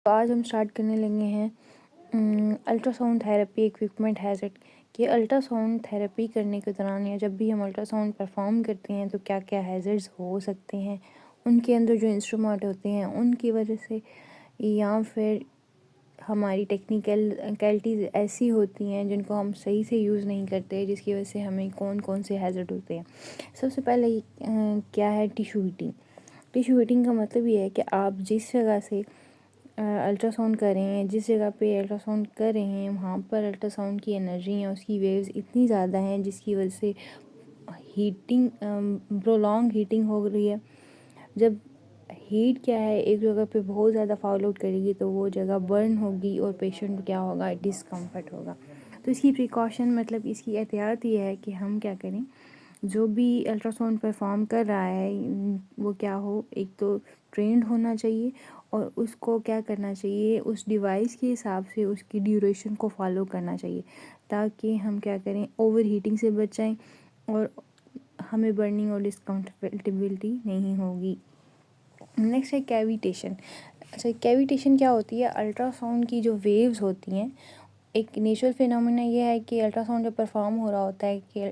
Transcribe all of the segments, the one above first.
تو آج ہم اسٹارٹ کرنے لگے ہیں الٹرا ساؤنڈ تھراپی اکوپمنٹ ہیزٹ کہ الٹرا ساؤنڈ تھراپی کرنے کے دوران یا جب بھی ہم الٹرا ساؤنڈ پرفارم کرتے ہیں تو کیا کیا ہیزرز ہو سکتے ہیں، ان کے اندر جو انسٹرومنٹ ہوتے ہیں ان کی وجہ سے، یا پھر ہماری ٹیکنیکلٹیز ایسی ہوتی ہیں جن کو ہم صحیح سے یوز نہیں کرتے، جس کی وجہ سے ہمیں کون کون سے ہیزرڈ ہوتے ہیں۔ سب سے پہلے کیا ہے ٹیشو ہیٹنگ۔ ٹیشو ہیٹنگ کا مطلب یہ ہے کہ آپ جس جگہ سے الٹرا ساؤنڈ کر رہے ہیں، جس جگہ پہ الٹرا ساؤنڈ کر رہے ہیں، وہاں پر الٹرا ساؤنڈ کی انرجی یا اس کی ویوز اتنی زیادہ ہیں جس کی وجہ سے ہیٹنگ پرولونگ ہیٹنگ ہو رہی ہے۔ جب ہیٹ کیا ہے ایک جگہ پہ بہت زیادہ فال آؤٹ کرے گی تو وہ جگہ برن ہوگی اور پیشنٹ کیا ہوگا، ڈسکمفرٹ ہوگا۔ تو اس کی پریکاشن مطلب اس کی احتیاط یہ ہے کہ ہم کیا کریں، جو بھی الٹرا ساؤنڈ پرفارم کر رہا ہے وہ کیا ہو، ایک تو ٹرینڈ ہونا چاہیے اور اس کو کیا کرنا چاہیے، اس ڈیوائس کے حساب سے اس کی ڈیوریشن کو فالو کرنا چاہیے، تاکہ ہم کیا کریں اوور ہیٹنگ سے بچ جائیں اور ہمیں برننگ اور ڈسکمفرٹیبلٹی نہیں ہوگی۔ نیکسٹ ہے کیویٹیشن۔ اچھا، کیویٹیشن کیا ہوتی ہے؟ الٹرا ساؤنڈ کی جو ویوز ہوتی ہیں، ایک نیچرل فینومینا یہ ہے کہ الٹرا ساؤنڈ جب پرفارم ہو رہا ہوتا ہے کہ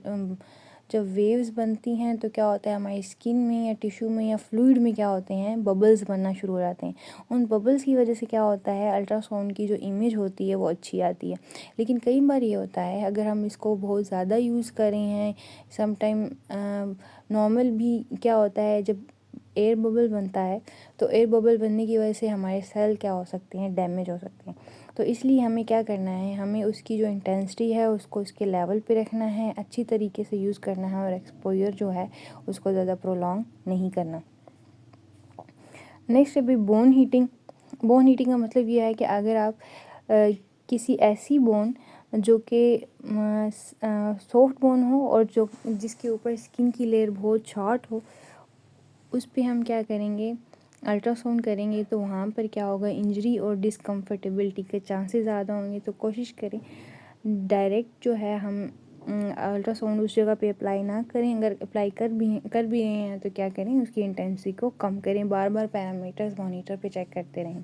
جب ویوز بنتی ہیں تو کیا ہوتا ہے، ہماری اسکن میں یا ٹیشو میں یا فلوئڈ میں کیا ہوتے ہیں، ببلز بننا شروع ہو جاتے ہیں۔ ان ببلز کی وجہ سے کیا ہوتا ہے، الٹرا ساؤنڈ کی جو امیج ہوتی ہے وہ اچھی آتی ہے۔ لیکن کئی بار یہ ہوتا ہے اگر ہم اس کو بہت زیادہ یوز کر رہے ہیں، سم ٹائم نارمل بھی کیا ہوتا ہے، جب ایئر ببل بنتا ہے تو ایئر ببل بننے کی وجہ سے ہمارے سیل کیا ہو سکتے ہیں، ڈیمیج ہو سکتے ہیں۔ تو اس لیے ہمیں کیا کرنا ہے، ہمیں اس کی جو انٹینسٹی ہے اس کو اس کے لیول پہ رکھنا ہے، اچھی طریقے سے یوز کرنا ہے اور ایکسپوجر جو ہے اس کو زیادہ پرولونگ نہیں کرنا۔ نیکسٹ ہے بون ہیٹنگ۔ بون ہیٹنگ کا مطلب یہ ہے کہ اگر آپ کسی ایسی بون جو کہ سافٹ بون ہو اور جس کے اوپر اسکن کی لیئر بہت شارٹ ہو، اس پہ ہم کیا کریں گے، الٹرا ساؤنڈ کریں گے تو وہاں پر کیا ہوگا، انجری اور ڈسکمفرٹیبلٹی کے چانسز زیادہ ہوں گے۔ تو کوشش کریں ڈائریکٹ جو ہے ہم الٹرا ساؤنڈ اس جگہ پہ اپلائی نہ کریں، اگر اپلائی کر بھی رہے ہیں تو کیا کریں، اس کی انٹینسٹی کو کم کریں، بار بار پیرامیٹرز مانیٹر پہ چیک کرتے رہیں۔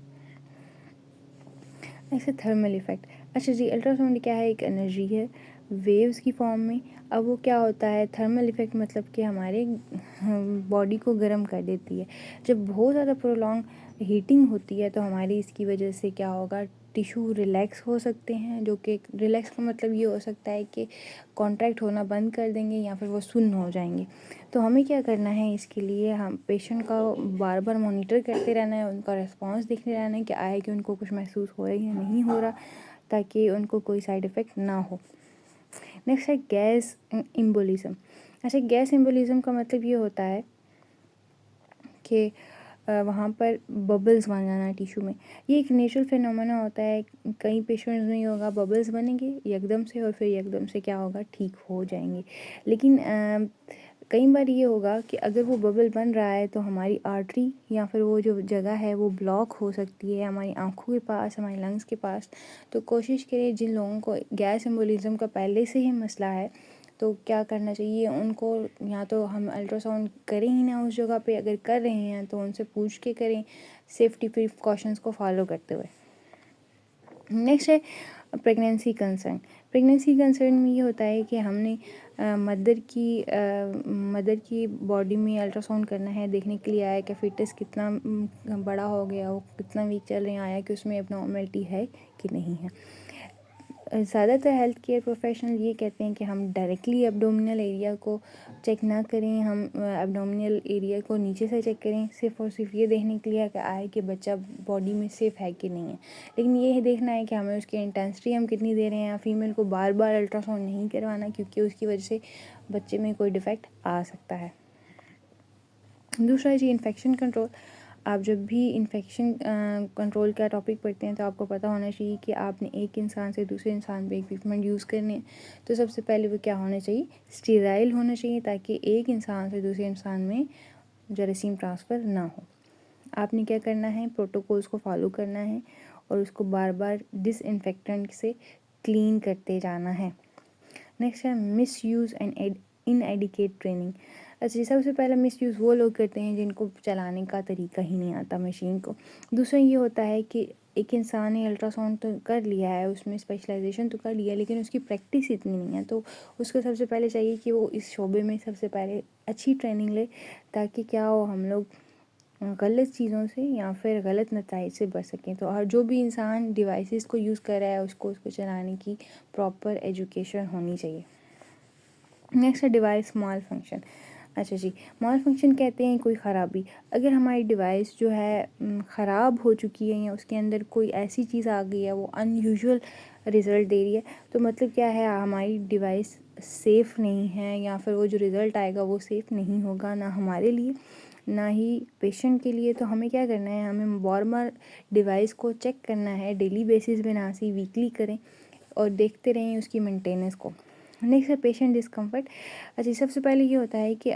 ایسے تھرمل ایفیکٹ۔ اچھا جی، الٹرا ساؤنڈ کیا ہے، ایک انرجی ہے ویوز کی فارم میں۔ اب وہ کیا ہوتا ہے، تھرمل ایفیکٹ مطلب کہ ہمارے باڈی کو گرم کر دیتی ہے۔ جب بہت زیادہ پرولونگ ہیٹنگ ہوتی ہے تو ہماری اس کی وجہ سے کیا ہوگا، ٹیشو ریلیکس ہو سکتے ہیں، جو کہ ریلیکس کا مطلب یہ ہو سکتا ہے کہ کانٹریکٹ ہونا بند کر دیں گے یا پھر وہ سن ہو جائیں گے۔ تو ہمیں کیا کرنا ہے، اس کے لیے ہم پیشنٹ کا بار بار مانیٹر کرتے رہنا ہے، ان کا ریسپانس دیکھتے رہنا ہے کہ آئے کہ ان کو کچھ محسوس ہو رہا ہے یا نہیں ہو رہا، تاکہ ان کو کوئی سائیڈ ایفیکٹ نہ ہو۔ نیکسٹ ہے گیس ایمبولزم۔ اچھا، گیس ایمبولزم کا مطلب یہ ہوتا ہے کہ وہاں پر ببلز بن جانا ٹیشو میں۔ یہ ایک نیچرل فینومینا ہوتا ہے، کئی پیشنٹس میں یہ ہوگا ببلز بنیں گے یکدم سے اور پھر یکدم سے کیا ہوگا، ٹھیک ہو جائیں گے۔ لیکن کئی بار یہ ہوگا کہ اگر وہ ببل بن رہا ہے تو ہماری آرٹری یا پھر وہ جو جگہ ہے وہ بلاک ہو سکتی ہے ہماری آنکھوں کے پاس، ہماری لنگس کے پاس۔ تو کوشش کریں جن لوگوں کو گیس ایمبولزم کا پہلے سے ہی مسئلہ ہے تو کیا کرنا چاہیے ان کو، یا تو ہم الٹرا ساؤنڈ کریں ہی نہ اس جگہ پہ، اگر کر رہے ہیں تو ان سے پوچھ کے کریں، سیفٹی پریکاشنز کو فالو کرتے ہوئے۔ نیکسٹ ہے پریگنینسی کنسرن۔ پریگنینسی کنسرن میں یہ ہوتا ہے کہ ہم نے مدر کی باڈی میں الٹرا ساؤنڈ کرنا ہے، دیکھنے کے لیے آیا کہ فیٹس کتنا بڑا ہو گیا، وہ کتنا ویک چل رہے ہیں، آیا کہ اس میں ابنارملٹی ہے کہ نہیں ہے۔ زیادہ تر ہیلتھ کیئر پروفیشنل یہ کہتے ہیں کہ ہم ڈائریکٹلی ایبڈومینل ایریا کو چیک نہ کریں، ہم ایبڈومینل ایریا کو نیچے سے چیک کریں، صرف اور صرف یہ دیکھنے کے لیے کہ آئے کہ بچہ باڈی میں سیف ہے کہ نہیں ہے۔ لیکن یہ دیکھنا ہے کہ ہمیں اس کی انٹینسٹی ہم کتنی دے رہے ہیں۔ فیمیل کو بار بار الٹرا ساؤنڈ نہیں کروانا کیونکہ اس کی وجہ سے بچے میں کوئی ڈیفیکٹ آ سکتا ہے۔ دوسرا ہے جی انفیکشن کنٹرول۔ آپ جب بھی انفیکشن کنٹرول کا ٹاپک پڑھتے ہیں تو آپ کو پتہ ہونا چاہیے کہ آپ نے ایک انسان سے دوسرے انسان پہ اکوپمنٹ یوز کرنے ہیں، تو سب سے پہلے وہ کیا ہونا چاہیے، اسٹیرائل ہونا چاہیے، تاکہ ایک انسان سے دوسرے انسان میں جراثیم ٹرانسفر نہ ہو۔ آپ نے کیا کرنا ہے، پروٹوکولز کو فالو کرنا ہے اور اس کو بار بار ڈس انفیکٹنٹ سے کلین کرتے جانا ہے۔ نیکسٹ ہے misuse and inadequate training. اچھا، سب سے پہلے مس یوز وہ لوگ کرتے ہیں جن کو چلانے کا طریقہ ہی نہیں آتا مشین کو۔ دوسرا یہ ہوتا ہے کہ ایک انسان نے الٹرا ساؤنڈ تو کر لیا ہے، اس میں اسپیشلائزیشن تو کر لیا ہے، لیکن اس کی پریکٹس اتنی نہیں ہے، تو اس کو سب سے پہلے چاہیے کہ وہ اس شعبے میں سب سے پہلے اچھی ٹریننگ لے، تاکہ کیا ہو ہم لوگ غلط چیزوں سے یا پھر غلط نتائج سے بچ سکیں۔ تو اور جو بھی انسان ڈیوائسز کو یوز کر رہا ہے اس کو چلانے کی پراپر ایجوکیشن ہونی چاہیے۔ نیکسٹ ہے ڈیوائس مال فنکشن۔ اچھا جی، مال فنکشن کہتے ہیں کوئی خرابی۔ اگر ہماری ڈیوائس جو ہے خراب ہو چکی ہے یا اس کے اندر کوئی ایسی چیز آ گئی ہے وہ ان یوزول رزلٹ دے رہی ہے، تو مطلب کیا ہے، ہماری ڈیوائس سیف نہیں ہے، یا پھر وہ جو رزلٹ آئے گا وہ سیف نہیں ہوگا، نہ ہمارے لیے نہ ہی پیشنٹ کے لیے۔ تو ہمیں کیا کرنا ہے، ہمیں بار بار ڈیوائس کو چیک کرنا ہے، ڈیلی بیسس پہ نہ سی ویکلی کریں، اور دیکھتے رہیں اس کی مینٹیننس کو۔ نیکسٹ ہے پیشنٹ ڈسکمفرٹ۔ اچھا، سب سے پہلے یہ ہوتا ہے کہ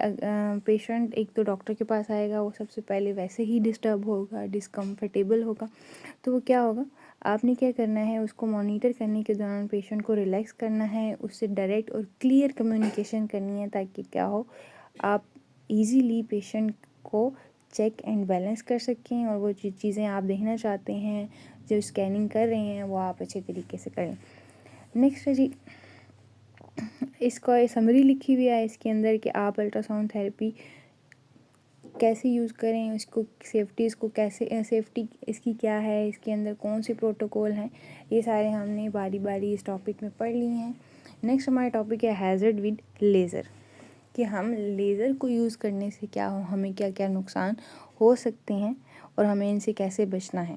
پیشنٹ ایک تو ڈاکٹر کے پاس آئے گا، وہ سب سے پہلے ویسے ہی ڈسٹرب ہوگا، ڈسکمفرٹیبل ہوگا، تو وہ کیا ہوگا، آپ نے کیا کرنا ہے، اس کو مانیٹر کرنے کے دوران پیشنٹ کو ریلیکس کرنا ہے، اس سے ڈائریکٹ اور کلیئر کمیونیکیشن کرنی ہے، تاکہ کیا ہو، آپ ایزیلی پیشنٹ کو چیک اینڈ بیلنس کر سکیں، اور وہ چیزیں آپ دیکھنا چاہتے ہیں، جو اسکیننگ کر رہے ہیں، وہ آپ اچھے طریقے سے کریں۔ نیکسٹ ہے جی، اس کا سمری لکھی ہوئی ہے اس کے اندر کہ آپ الٹرا ساؤنڈ تھیراپی کیسے یوز کریں، اس کو سیفٹی، اس کو کیسے سیفٹی اس کی کیا ہے، اس کے اندر کون سے پروٹوکول ہیں، یہ سارے ہم نے باری باری اس ٹاپک میں پڑھ لیے ہیں۔ نیکسٹ ہمارا ٹاپک ہے ہیزرڈ ود لیزر، کہ ہم لیزر کو یوز کرنے سے کیا ہو، ہمیں کیا کیا نقصان ہو سکتے ہیں اور ہمیں ان سے کیسے بچنا ہے۔